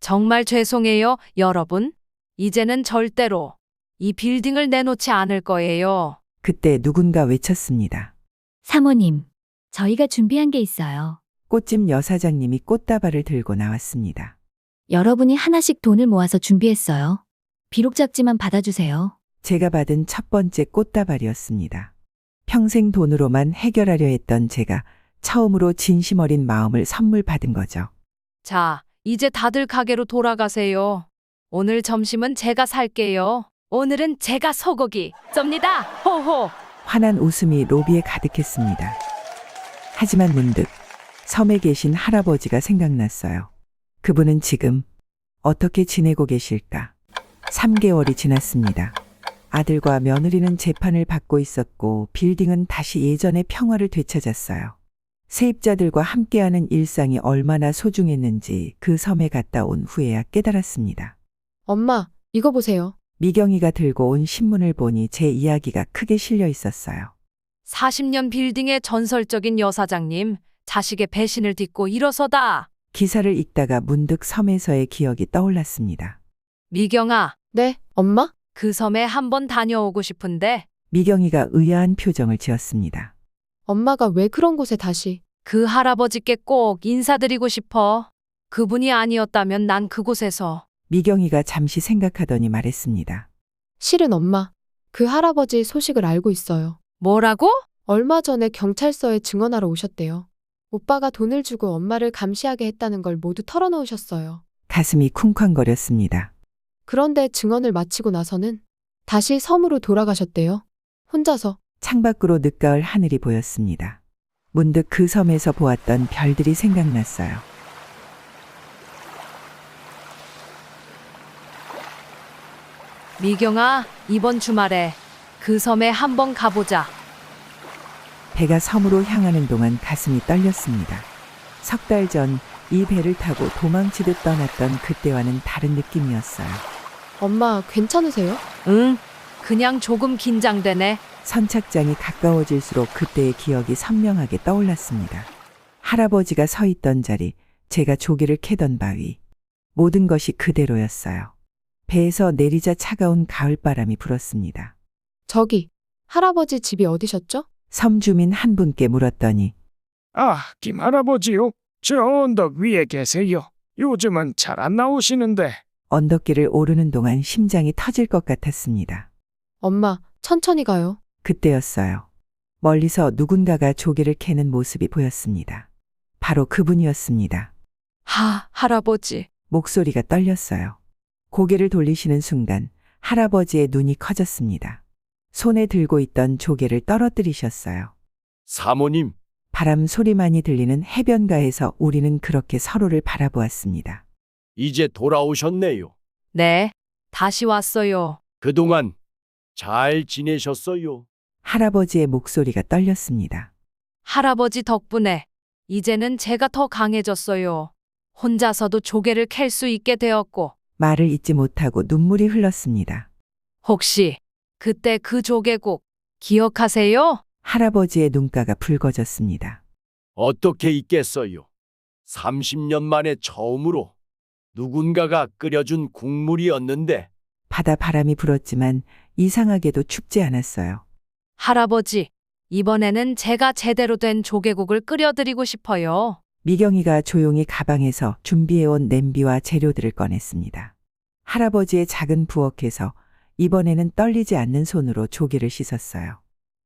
정말 죄송해요, 여러분. 이제는 절대로 이 빌딩을 내놓지 않을 거예요. 그때 누군가 외쳤습니다. 사모님, 저희가 준비한 게 있어요. 꽃집 여사장님이 꽃다발을 들고 나왔습니다. 여러분이 하나씩 돈을 모아서 준비했어요. 비록 작지만 받아주세요. 제가 받은 첫 번째 꽃다발이었습니다. 평생 돈으로만 해결하려 했던 제가 처음으로 진심 어린 마음을 선물 받은 거죠. 자, 이제 다들 가게로 돌아가세요. 오늘 점심은 제가 살게요. 오늘은 제가 소고기 쩉니다. 호호. 환한 웃음이 로비에 가득했습니다. 하지만 문득 섬에 계신 할아버지가 생각났어요. 그분은 지금 어떻게 지내고 계실까? 3개월이 지났습니다. 아들과 며느리는 재판을 받고 있었고 빌딩은 다시 예전의 평화를 되찾았어요. 세입자들과 함께하는 일상이 얼마나 소중했는지 그 섬에 갔다 온 후에야 깨달았습니다. 엄마, 이거 보세요. 미경이가 들고 온 신문을 보니 제 이야기가 크게 실려 있었어요. 40년 빌딩의 전설적인 여사장님, 자식의 배신을 딛고 일어서다. 기사를 읽다가 문득 섬에서의 기억이 떠올랐습니다. 미경아, 네, 엄마? 그 섬에 한번 다녀오고 싶은데 미경이가 의아한 표정을 지었습니다. 엄마가 왜 그런 곳에 다시? 그 할아버지께 꼭 인사드리고 싶어. 그분이 아니었다면 난 그곳에서. 미경이가 잠시 생각하더니 말했습니다. 실은 엄마, 그 할아버지 소식을 알고 있어요. 뭐라고? 얼마 전에 경찰서에 증언하러 오셨대요. 오빠가 돈을 주고 엄마를 감시하게 했다는 걸 모두 털어놓으셨어요. 가슴이 쿵쾅거렸습니다. 그런데 증언을 마치고 나서는 다시 섬으로 돌아가셨대요. 혼자서. 창밖으로 늦가을 하늘이 보였습니다. 문득 그 섬에서 보았던 별들이 생각났어요. 미경아, 이번 주말에 그 섬에 한번 가보자. 배가 섬으로 향하는 동안 가슴이 떨렸습니다. 석 달 전 이 배를 타고 도망치듯 떠났던 그때와는 다른 느낌이었어요. 엄마, 괜찮으세요? 응, 그냥 조금 긴장되네. 선착장이 가까워질수록 그때의 기억이 선명하게 떠올랐습니다. 할아버지가 서 있던 자리, 제가 조개를 캐던 바위. 모든 것이 그대로였어요. 배에서 내리자 차가운 가을바람이 불었습니다. 저기, 할아버지 집이 어디셨죠? 섬 주민 한 분께 물었더니 아, 김할아버지요? 저 언덕 위에 계세요. 요즘은 잘 안 나오시는데. 언덕길을 오르는 동안 심장이 터질 것 같았습니다. 엄마, 천천히 가요. 그때였어요. 멀리서 누군가가 조개를 캐는 모습이 보였습니다. 바로 그분이었습니다. 할아버지. 목소리가 떨렸어요. 고개를 돌리시는 순간 할아버지의 눈이 커졌습니다. 손에 들고 있던 조개를 떨어뜨리셨어요. 사모님, 바람 소리만이 들리는 해변가에서 우리는 그렇게 서로를 바라보았습니다. 이제 돌아오셨네요. 네, 다시 왔어요. 그동안 잘 지내셨어요? 할아버지의 목소리가 떨렸습니다. 할아버지 덕분에 이제는 제가 더 강해졌어요. 혼자서도 조개를 캘 수 있게 되었고 말을 잇지 못하고 눈물이 흘렀습니다. 혹시 그때 그 조개국 기억하세요? 할아버지의 눈가가 붉어졌습니다. 어떻게 있겠어요? 30년 만에 처음으로 누군가가 끓여준 국물이었는데 바다 바람이 불었지만 이상하게도 춥지 않았어요. 할아버지, 이번에는 제가 제대로 된 조개국을 끓여드리고 싶어요. 미경이가 조용히 가방에서 준비해온 냄비와 재료들을 꺼냈습니다. 할아버지의 작은 부엌에서 이번에는 떨리지 않는 손으로 조개를 씻었어요.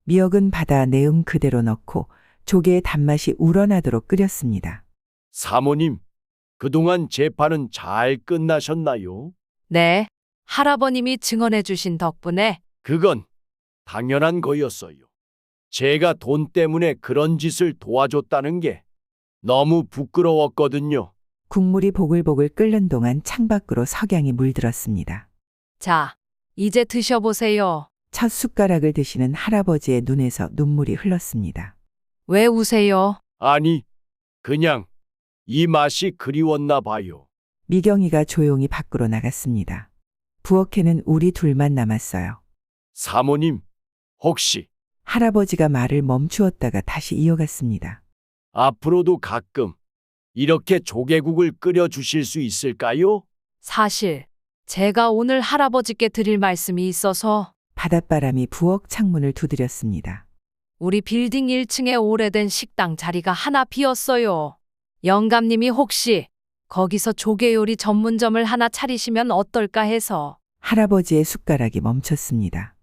미역은 바다 내음 그대로 넣고 조개의 단맛이 우러나도록 끓였습니다. 사모님, 그동안 재판은 잘 끝나셨나요? 네, 할아버님이 증언해 주신 덕분에 그건 당연한 거였어요. 제가 돈 때문에 그런 짓을 도와줬다는 게 너무 부끄러웠거든요. 국물이 보글보글 끓는 동안 창밖으로 석양이 물들었습니다. 자, 이제 드셔보세요. 첫 숟가락을 드시는 할아버지의 눈에서 눈물이 흘렀습니다. 왜 우세요? 아니, 그냥 이 맛이 그리웠나 봐요. 미경이가 조용히 밖으로 나갔습니다. 부엌에는 우리 둘만 남았어요. 사모님, 혹시 할아버지가 말을 멈추었다가 다시 이어갔습니다. 앞으로도 가끔 이렇게 조개국을 끓여 주실 수 있을까요? 사실 제가 오늘 할아버지께 드릴 말씀이 있어서 바닷바람이 부엌 창문을 두드렸습니다. 우리 빌딩 1층에 오래된 식당 자리가 하나 비었어요. 영감님이 혹시 거기서 조개 요리 전문점을 하나 차리시면 어떨까 해서. 할아버지의 숟가락이 멈췄습니다.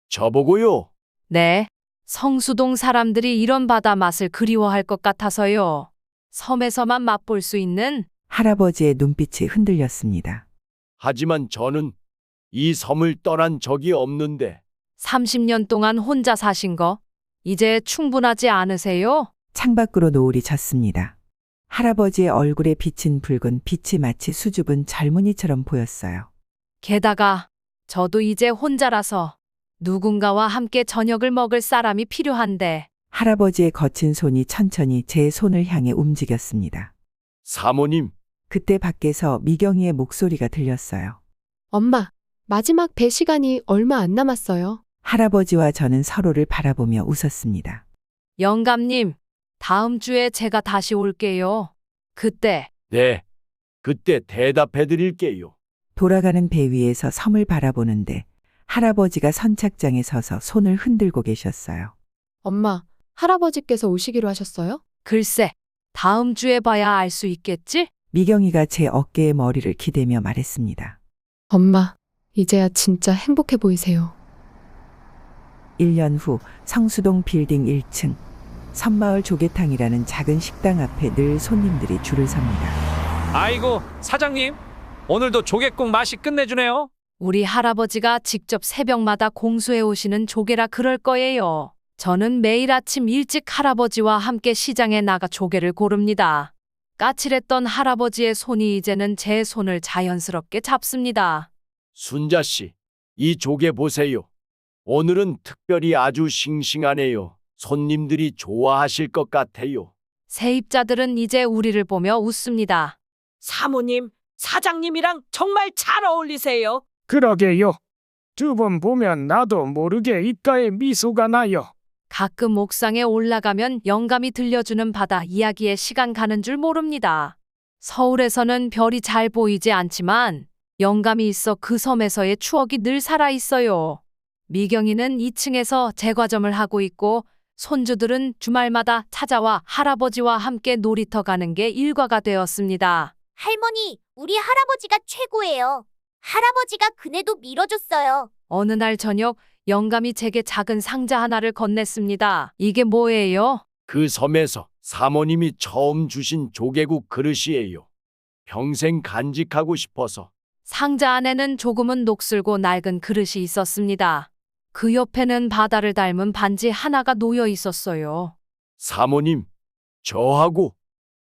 저보고요. 네, 성수동 사람들이 이런 바다 맛을 그리워할 것 같아서요. 섬에서만 맛볼 수 있는. 할아버지의 눈빛이 흔들렸습니다. 하지만 저는 이 섬을 떠난 적이 없는데 30년 동안 혼자 사신 거 이제 충분하지 않으세요? 창밖으로 노을이 졌습니다. 할아버지의 얼굴에 비친 붉은 빛이 마치 수줍은 젊은이처럼 보였어요. 게다가 저도 이제 혼자라서 누군가와 함께 저녁을 먹을 사람이 필요한데. 할아버지의 거친 손이 천천히 제 손을 향해 움직였습니다. 사모님, 그때 밖에서 미경이의 목소리가 들렸어요. 엄마, 마지막 배 시간이 얼마 안 남았어요. 할아버지와 저는 서로를 바라보며 웃었습니다. 영감님, 다음 주에 제가 다시 올게요. 그때. 네, 그때 대답해 드릴게요. 돌아가는 배 위에서 섬을 바라보는데 할아버지가 선착장에 서서 손을 흔들고 계셨어요. 엄마, 할아버지께서 오시기로 하셨어요? 글쎄, 다음 주에 봐야 알 수 있겠지? 미경이가 제 어깨에 머리를 기대며 말했습니다. 엄마, 이제야 진짜 행복해 보이세요. 1년 후 성수동 빌딩 1층 섬마을 조개탕이라는 작은 식당 앞에 늘 손님들이 줄을 섭니다. 아이고, 사장님. 오늘도 조개국 맛이 끝내주네요. 우리 할아버지가 직접 새벽마다 공수해 오시는 조개라 그럴 거예요. 저는 매일 아침 일찍 할아버지와 함께 시장에 나가 조개를 고릅니다. 까칠했던 할아버지의 손이 이제는 제 손을 자연스럽게 잡습니다. 순자 씨, 이 조개 보세요. 오늘은 특별히 아주 싱싱하네요. 손님들이 좋아하실 것 같아요. 세입자들은 이제 우리를 보며 웃습니다. 사모님, 사장님이랑 정말 잘 어울리세요. 그러게요. 두 번 보면 나도 모르게 입가에 미소가 나요. 가끔 옥상에 올라가면 영감이 들려주는 바다 이야기에 시간 가는 줄 모릅니다. 서울에서는 별이 잘 보이지 않지만 영감이 있어 그 섬에서의 추억이 늘 살아있어요. 미경이는 2층에서 제과점을 하고 있고 손주들은 주말마다 찾아와 할아버지와 함께 놀이터 가는 게 일과가 되었습니다. 할머니, 우리 할아버지가 최고예요. 할아버지가 그네도 밀어줬어요. 어느 날 저녁 영감이 제게 작은 상자 하나를 건넸습니다. 이게 뭐예요? 그 섬에서 사모님이 처음 주신 조개국 그릇이에요. 평생 간직하고 싶어서. 상자 안에는 조금은 녹슬고 낡은 그릇이 있었습니다. 그 옆에는 바다를 닮은 반지 하나가 놓여 있었어요. 사모님, 저하고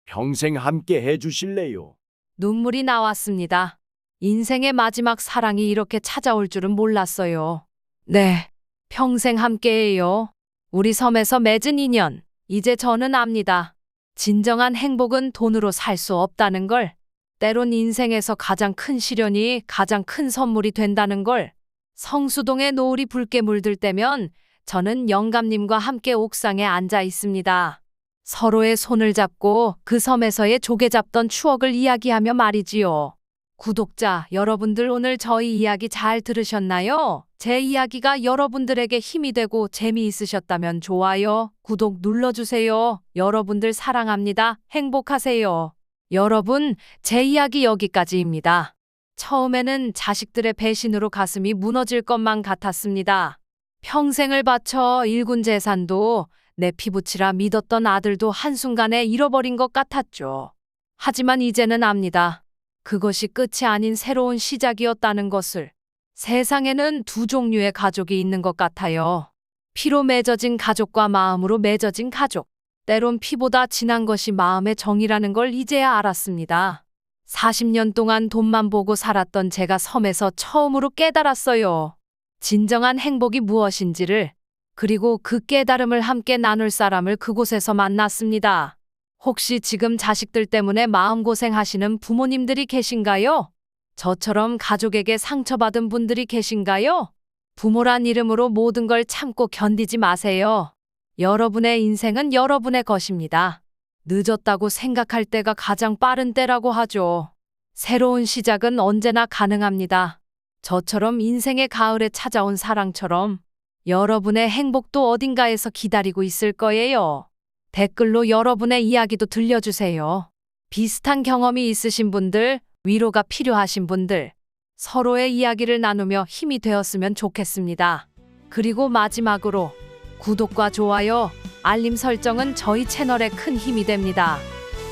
평생 함께 해주실래요? 눈물이 나왔습니다. 인생의 마지막 사랑이 이렇게 찾아올 줄은 몰랐어요. 네, 평생 함께해요. 우리 섬에서 맺은 인연, 이제 저는 압니다. 진정한 행복은 돈으로 살 수 없다는 걸. 때론 인생에서 가장 큰 시련이 가장 큰 선물이 된다는 걸 성수동의 노을이 붉게 물들 때면 저는 영감님과 함께 옥상에 앉아 있습니다. 서로의 손을 잡고 그 섬에서의 조개 잡던 추억을 이야기하며 말이지요. 구독자 여러분들 오늘 저희 이야기 잘 들으셨나요? 제 이야기가 여러분들에게 힘이 되고 재미있으셨다면 좋아요, 구독 눌러주세요. 여러분들 사랑합니다. 행복하세요. 여러분, 제 이야기 여기까지입니다. 처음에는 자식들의 배신으로 가슴이 무너질 것만 같았습니다. 평생을 바쳐 일군 재산도 내 피부치라 믿었던 아들도 한순간에 잃어버린 것 같았죠. 하지만 이제는 압니다. 그것이 끝이 아닌 새로운 시작이었다는 것을. 세상에는 두 종류의 가족이 있는 것 같아요. 피로 맺어진 가족과 마음으로 맺어진 가족. 때론 피보다 진한 것이 마음의 정이라는 걸 이제야 알았습니다. 40년 동안 돈만 보고 살았던 제가 섬에서 처음으로 깨달았어요. 진정한 행복이 무엇인지를. 그리고 그 깨달음을 함께 나눌 사람을 그곳에서 만났습니다. 혹시 지금 자식들 때문에 마음고생하시는 부모님들이 계신가요? 저처럼 가족에게 상처받은 분들이 계신가요? 부모란 이름으로 모든 걸 참고 견디지 마세요. 여러분의 인생은 여러분의 것입니다. 늦었다고 생각할 때가 가장 빠른 때라고 하죠. 새로운 시작은 언제나 가능합니다. 저처럼 인생의 가을에 찾아온 사랑처럼 여러분의 행복도 어딘가에서 기다리고 있을 거예요. 댓글로 여러분의 이야기도 들려주세요. 비슷한 경험이 있으신 분들, 위로가 필요하신 분들, 서로의 이야기를 나누며 힘이 되었으면 좋겠습니다. 그리고 마지막으로 구독과 좋아요, 알림 설정은 저희 채널에 큰 힘이 됩니다.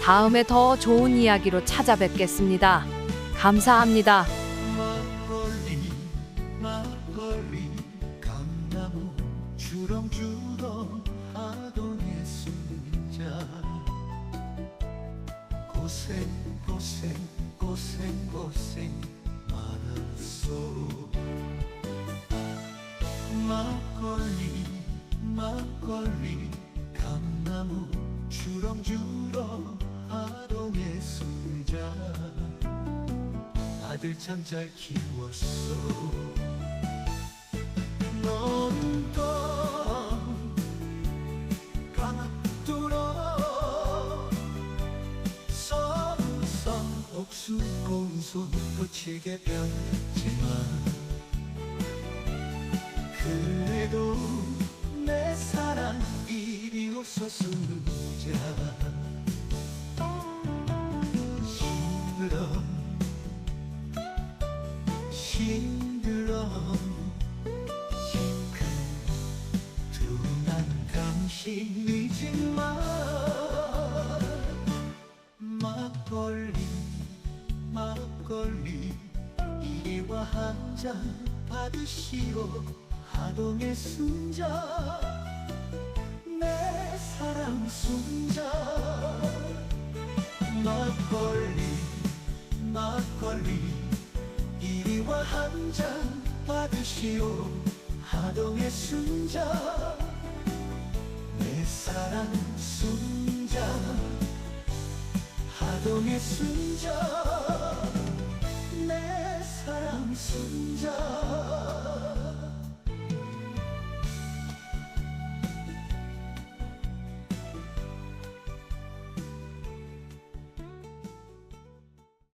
다음에 더 좋은 이야기로 찾아뵙겠습니다. 감사합니다. 막걸리 감나무 주렁주렁 아동의 순자 고생 많았소. 막걸리 감나무 주렁주렁 아동의 순자 아들 참 잘 키웠어. 넌 강압도로 썸썸 옥수 고운 손 거칠게 변했지만 그래도 내 사랑 이리 오소 순자. 싱그러 시큰 둔한 당신이지만 막걸리 이리와 한 잔 받으시오. 하동의 순자 내 사랑 순자. 막걸리 이리와 한 잔 받으시오. 하동의 순자 내 사랑 순자. 하동의 순자 내 사랑 순자.